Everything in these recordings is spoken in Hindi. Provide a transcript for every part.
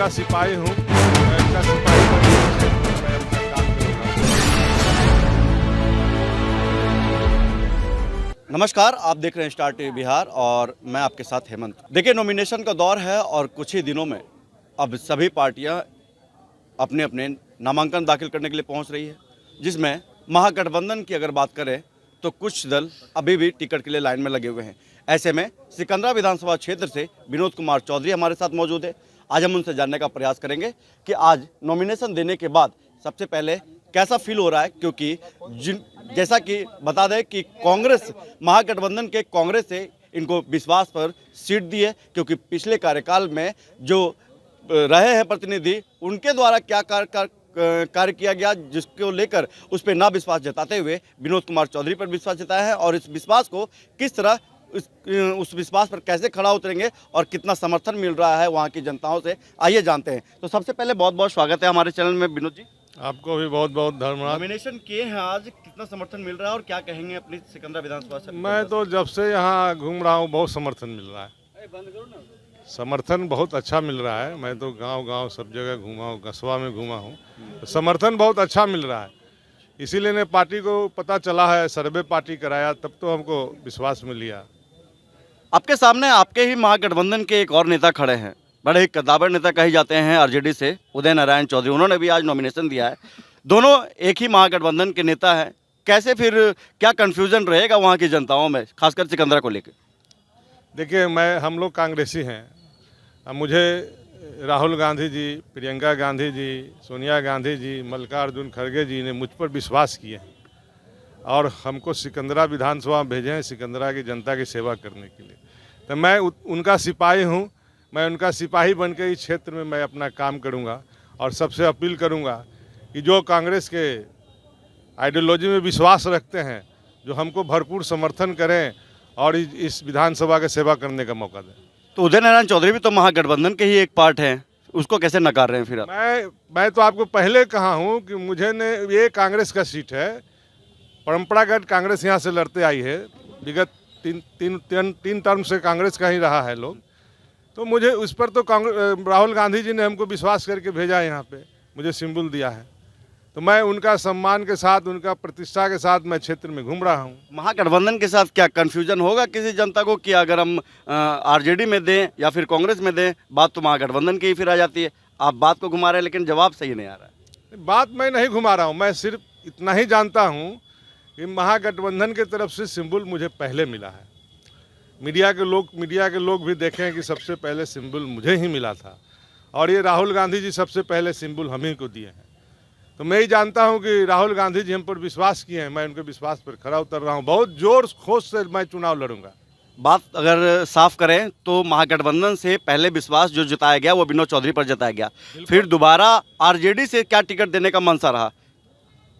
उनका सिपाही हूँ, मैं उनका सिपाही बनकर मैं अपना काम करूँगा। नमस्कार, आप देख रहे हैं स्टार टीवी बिहार और मैं आपके साथ हेमंत। देखिए, नॉमिनेशन का दौर है और कुछ ही दिनों में अब सभी पार्टियां अपने अपने नामांकन दाखिल करने के लिए पहुंच रही है, जिसमें महागठबंधन की अगर बात करें तो कुछ दल अभी भी टिकट के लिए लाइन में लगे हुए हैं। ऐसे में सिकंदरा विधानसभा क्षेत्र से विनोद कुमार चौधरी हमारे साथ मौजूद है। आज हम उनसे जानने का प्रयास करेंगे कि आज नॉमिनेशन देने के बाद सबसे पहले कैसा फील हो रहा है, क्योंकि जैसा कि बता दें कि कांग्रेस, महागठबंधन के कांग्रेस से इनको विश्वास पर सीट दी है, क्योंकि पिछले कार्यकाल में जो रहे हैं प्रतिनिधि, उनके द्वारा क्या कार्य किया गया, जिसको लेकर उस पर ना विश्वास जताते हुए विनोद कुमार चौधरी पर विश्वास जताया है। और इस विश्वास को किस तरह उस विश्वास पर कैसे खड़ा उतरेंगे और कितना समर्थन मिल रहा है वहाँ की जनताओं से, आइए जानते हैं। तो सबसे पहले बहुत बहुत स्वागत है हमारे चैनल में विनोद जी। आपको भी बहुत बहुत धन्यवाद। नॉमिनेशन किए हैं, आज कितना समर्थन मिल रहा है और क्या कहेंगे अपनी सिकंदरा विधानसभा से? मैं तो जब से यहाँ घूम रहा हूँ बहुत समर्थन मिल रहा है, समर्थन बहुत अच्छा मिल रहा है। मैं तो गांव-गांव सब जगह घूमा हूँ, कस्बा में घूमा हूँ, तो समर्थन बहुत अच्छा मिल रहा है। इसीलिए ने पार्टी को पता चला है, सर्वे पार्टी कराया, तब तो हमको विश्वास में लिया। आपके सामने आपके ही महागठबंधन के एक और नेता खड़े हैं, बड़े ही कद्दावर नेता कहे जाते हैं आरजेडी से, उदय नारायण चौधरी। उन्होंने भी आज नॉमिनेशन दिया है। दोनों एक ही महागठबंधन के नेता हैं। कैसे फिर क्या कन्फ्यूजन रहेगा वहाँ की जनताओं में, खासकर सिकंदरा को लेकर? देखिए, हम लोग कांग्रेसी हैं। अब मुझे राहुल गांधी जी, प्रियंका गांधी जी, सोनिया गांधी जी, मल्लिकार्जुन खड़गे जी ने मुझ पर विश्वास किए हैं और हमको सिकंदरा विधानसभा में भेजे हैं सिकंदरा की जनता की सेवा करने के लिए। तो मैं उनका सिपाही हूँ, मैं उनका सिपाही बन के इस क्षेत्र में मैं अपना काम करूँगा और सबसे अपील करूँगा कि जो कांग्रेस के आइडियोलॉजी में विश्वास रखते हैं, जो हमको भरपूर समर्थन करें और इस विधानसभा की सेवा करने का मौका दें। तो उदय नारायण चौधरी भी तो महागठबंधन के ही एक पार्ट हैं, उसको कैसे नकार रहे हैं फिर आप? मैं तो आपको पहले कहा हूँ कि ये कांग्रेस का सीट है, परंपरागत कांग्रेस यहाँ से लड़ते आई है, विगत तीन टर्म से कांग्रेस का ही रहा है लोग। तो मुझे उस पर तो राहुल गांधी जी ने हमको विश्वास करके भेजा है, यहाँ पे मुझे सिंबल दिया है, तो मैं उनका सम्मान के साथ, उनका प्रतिष्ठा के साथ मैं क्षेत्र में घूम रहा हूँ। महागठबंधन के साथ क्या कन्फ्यूजन होगा किसी जनता को कि अगर हम आरजेडी में दें या फिर कांग्रेस में दें, बात तो महागठबंधन की ही फिर आ जाती है। आप बात को घुमा रहे हैं लेकिन जवाब सही नहीं आ रहा है। बात मैं नहीं घुमा रहा हूँ, मैं सिर्फ इतना ही जानता हूँ कि महागठबंधन की तरफ से सिंबल मुझे पहले मिला है। मीडिया के लोग भी देखें कि सबसे पहले सिंबल मुझे ही मिला था और ये राहुल गांधी जी सबसे पहले सिंबल हम ही को दिए हैं। तो मैं ही जानता हूं कि राहुल गांधी जी हम पर विश्वास किए हैं, मैं उनके विश्वास पर खरा उतर रहा हूं। बहुत जोर खोज से मैं चुनाव लड़ूंगा। बात अगर साफ करें तो महागठबंधन से पहले विश्वास जो जताया गया वो विनोद चौधरी पर जताया गया, फिर दोबारा आरजेडी से क्या टिकट देने का मनसा रहा?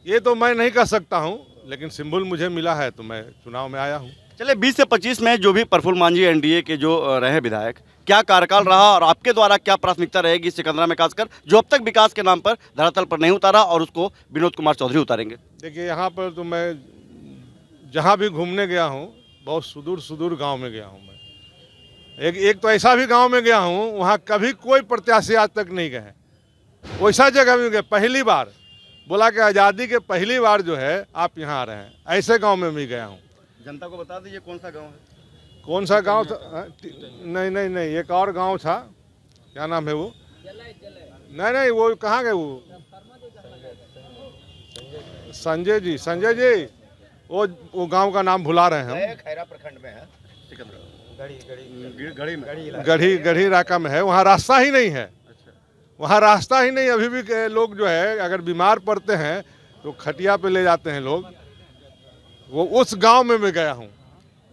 ये तो मैं नहीं कह सकता हूँ, लेकिन सिंबल मुझे मिला है तो मैं चुनाव में आया हूँ। चलिए, 20 से 25 में जो भी प्रफुल्ल मांझी एनडीए के जो रहे विधायक, क्या कार्यकाल रहा और आपके द्वारा क्या प्राथमिकता रहेगी सिकंदरा में, खासकर जो अब तक विकास के नाम पर धरातल पर नहीं उतारा और उसको विनोद कुमार चौधरी उतारेंगे? देखिए, यहाँ पर तो मैं जहाँ भी घूमने गया हूँ, बहुत सुदूर गांव में गया हूँ मैं। एक तो ऐसा भी गांव में गया हूँ, वहाँ कभी कोई प्रत्याशी आज तक नहीं गए। वैसा जगह भी गए, पहली बार बोला कि आज़ादी के पहली बार जो है आप यहाँ आ रहे हैं, ऐसे गाँव में भी गया हूँ। जनता को बता दीजिए कौन सा गाँव है? कौन सा गांव था? नहीं, एक और गांव था, क्या नाम है वो? नहीं, वो कहाँ गए वो? संजय जी, वो गांव का नाम भुला रहे हैं हम। खैरा प्रखंड में है गढ़ी इलाका में है। वहाँ रास्ता ही नहीं है, वहाँ रास्ता ही नहीं। अभी भी लोग जो है अगर बीमार पड़ते हैं तो खटिया पे ले जाते हैं लोग। वो उस गांव में मैं गया हूँ।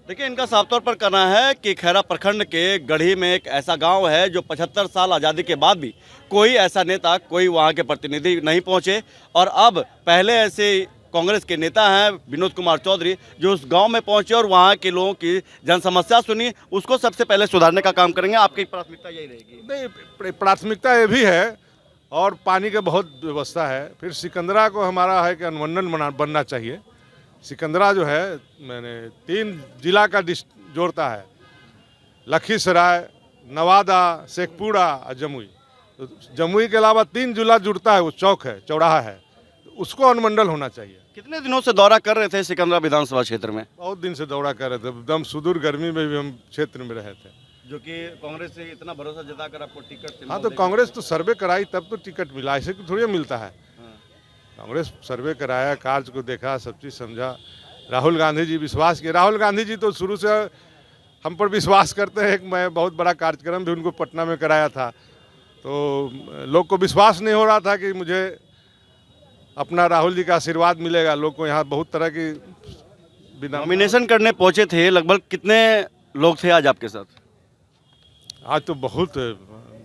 देखिए, इनका साफ तौर पर कहना है कि खैरा प्रखंड के गढ़ी में एक ऐसा गांव है जो 75 साल आज़ादी के बाद भी कोई ऐसा नेता, कोई वहां के प्रतिनिधि नहीं पहुंचे, और अब पहले ऐसे कांग्रेस के नेता हैं विनोद कुमार चौधरी जो उस गांव में पहुंचे और वहां के लोगों की जन समस्या सुनी, उसको सबसे पहले सुधारने का काम करेंगे। आपकी प्राथमिकता यही रहेगी? नहीं, प्राथमिकता ये भी है और पानी की बहुत व्यवस्था है। फिर सिकंदरा को हमारा है कि अनुमंडल बनना चाहिए। सिकंदरा जो है मैंने 3 जिला का जोड़ता है, लखीसराय, नवादा, शेखपुरा और जमुई। तो जमुई के अलावा 3 जिला जुड़ता है, वो चौक है, चौराहा है, तो उसको अनुमंडल होना चाहिए। कितने दिनों से दौरा कर रहे थे सिकंदरा विधानसभा क्षेत्र में? बहुत दिन से दौरा कर रहे थे, एकदम सुदूर गर्मी में भी हम क्षेत्र में रहे थे। जो कि कांग्रेस से इतना भरोसा जताकर आपको टिकट। हाँ, तो कांग्रेस तो सर्वे कराई तब तो टिकट मिला, ऐसे कि थोड़ी मिलता है। कांग्रेस सर्वे कराया, कार्य को देखा, सब चीज़ समझा। राहुल गांधी जी विश्वास किए। राहुल गांधी जी तो शुरू से हम पर विश्वास करते हैं। मैं बहुत बड़ा कार्यक्रम भी उनको पटना में कराया था, तो लोग को विश्वास नहीं हो रहा था कि मुझे अपना राहुल जी का आशीर्वाद मिलेगा। लोग को यहाँ बहुत तरह की नॉमिनेशन करने पहुंचे थे, लगभग कितने लोग थे आज आपके साथ? आज तो बहुत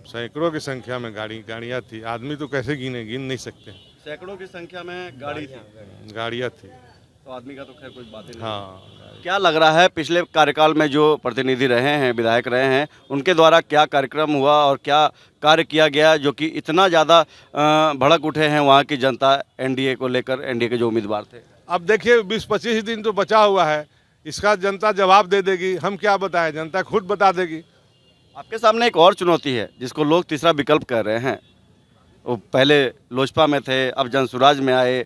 सैकड़ों की संख्या में गाड़ियाँ थी। आदमी तो कैसे गिन नहीं सकते। सैकड़ों की संख्या में गाड़ियाँ थी, तो आदमी का तो खैर कोई बात ही नहीं। हाँ। क्या लग रहा है पिछले कार्यकाल में जो प्रतिनिधि रहे हैं, विधायक रहे हैं, उनके द्वारा क्या कार्यक्रम हुआ और क्या कार्य किया गया जो कि इतना ज़्यादा भड़क उठे हैं वहाँ की जनता एनडीए को लेकर, एनडीए के जो उम्मीदवार थे? अब देखिए 20-25 दिन तो बचा हुआ है, इसका जनता जवाब दे देगी। हम क्या बताएं, जनता खुद बता देगी। आपके सामने एक और चुनौती है जिसको लोग तीसरा विकल्प कह रहे हैं। वो पहले लोजपा में थे, अब जनसुराज में आए।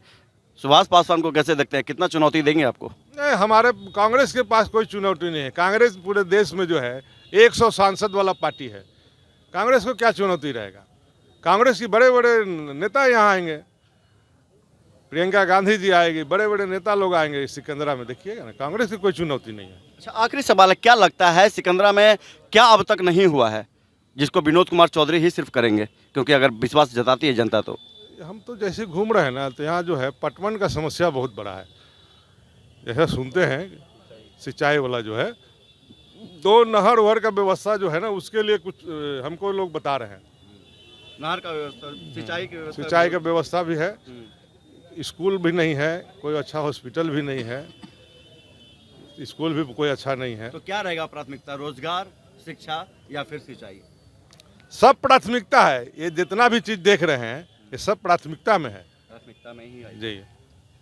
सुभाष पासवान को कैसे देखते हैं, कितना चुनौती देंगे आपको? नहीं, हमारे कांग्रेस के पास कोई चुनौती नहीं है। कांग्रेस पूरे देश में जो है 100 सांसद वाला पार्टी है। कांग्रेस को क्या चुनौती रहेगा? कांग्रेस की बड़े बड़े नेता यहाँ आएंगे, प्रियंका गांधी जी आएगी, बड़े बड़े नेता लोग आएंगे सिकंदरा में, देखिएगा ना। कांग्रेस की कोई चुनौती नहीं है। अच्छा, आखिरी सवाल है, क्या लगता है सिकंदरा में क्या अब तक नहीं हुआ है जिसको विनोद कुमार चौधरी ही सिर्फ करेंगे? क्योंकि अगर विश्वास जताती है जनता तो हम तो जैसे घूम रहे हैं ना, तो यहाँ जो है पटवन का समस्या बहुत बड़ा है। जैसे सुनते हैं सिंचाई वाला जो है, 2 नहर वहर का व्यवस्था जो है ना, उसके लिए कुछ हमको लोग बता रहे हैं। नहर का व्यवस्था, सिंचाई का व्यवस्था भी है, स्कूल भी नहीं है, कोई अच्छा हॉस्पिटल भी नहीं है, स्कूल भी कोई अच्छा नहीं है। तो क्या रहेगा प्राथमिकता, रोजगार, शिक्षा या फिर सिंचाई? सब प्राथमिकता है। ये जितना भी चीज़ देख रहे हैं ये सब प्राथमिकता में है। प्राथमिकता में ही है जी।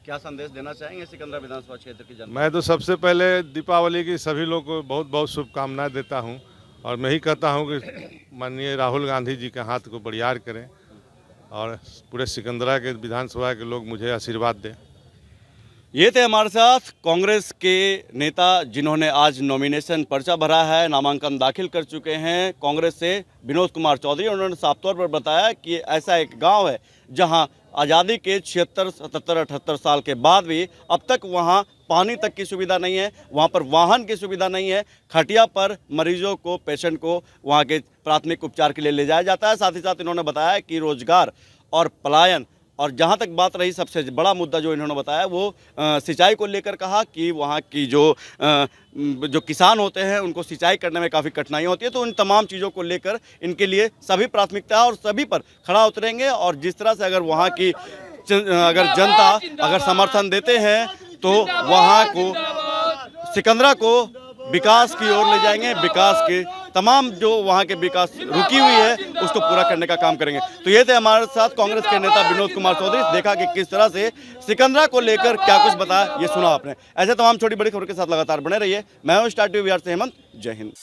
क्या संदेश देना चाहेंगे सिकंदरा विधानसभा क्षेत्र की जनता? मैं तो सबसे पहले दीपावली की सभी लोग को बहुत बहुत शुभकामनाएं देता हूं, और मैं ही कहता हूं कि माननीय राहुल गांधी जी के हाथ को बरियार करें और पूरे सिकंदरा के विधानसभा के लोग मुझे आशीर्वाद दें। ये थे हमारे साथ कांग्रेस के नेता जिन्होंने आज नॉमिनेशन पर्चा भरा है, नामांकन दाखिल कर चुके हैं कांग्रेस से, विनोद कुमार चौधरी। उन्होंने साफ तौर पर बताया कि ऐसा एक गांव है जहां आज़ादी के 76, 77, 78 साल के बाद भी अब तक वहां पानी तक की सुविधा नहीं है, वहां पर वाहन की सुविधा नहीं है। खटिया पर मरीजों को, पेशेंट को वहां के प्राथमिक उपचार के लिए ले जाया जाता है। साथ ही साथ इन्होंने बताया कि रोजगार और पलायन, और जहाँ तक बात रही सबसे बड़ा मुद्दा जो इन्होंने बताया वो सिंचाई को लेकर कहा कि वहाँ की जो किसान होते हैं उनको सिंचाई करने में काफ़ी कठिनाई होती है। तो उन तमाम चीज़ों को लेकर इनके लिए सभी प्राथमिकता है और सभी पर खड़ा उतरेंगे। और जिस तरह से अगर वहाँ की अगर जनता अगर समर्थन देते हैं तो वहाँ को, सिकंदरा को विकास की ओर ले जाएंगे। विकास के तमाम जो वहाँ के विकास रुकी हुई है उसको पूरा करने का काम करेंगे। तो ये थे हमारे साथ कांग्रेस के नेता विनोद कुमार चौधरी। देखा कि किस तरह से सिकंदरा को लेकर क्या कुछ बताया, ये सुना आपने। ऐसे तमाम छोटी बड़ी खबर के साथ लगातार बने रहिए। मैं हूं स्टार टीवी बिहार से हेमंत। जय हिंद।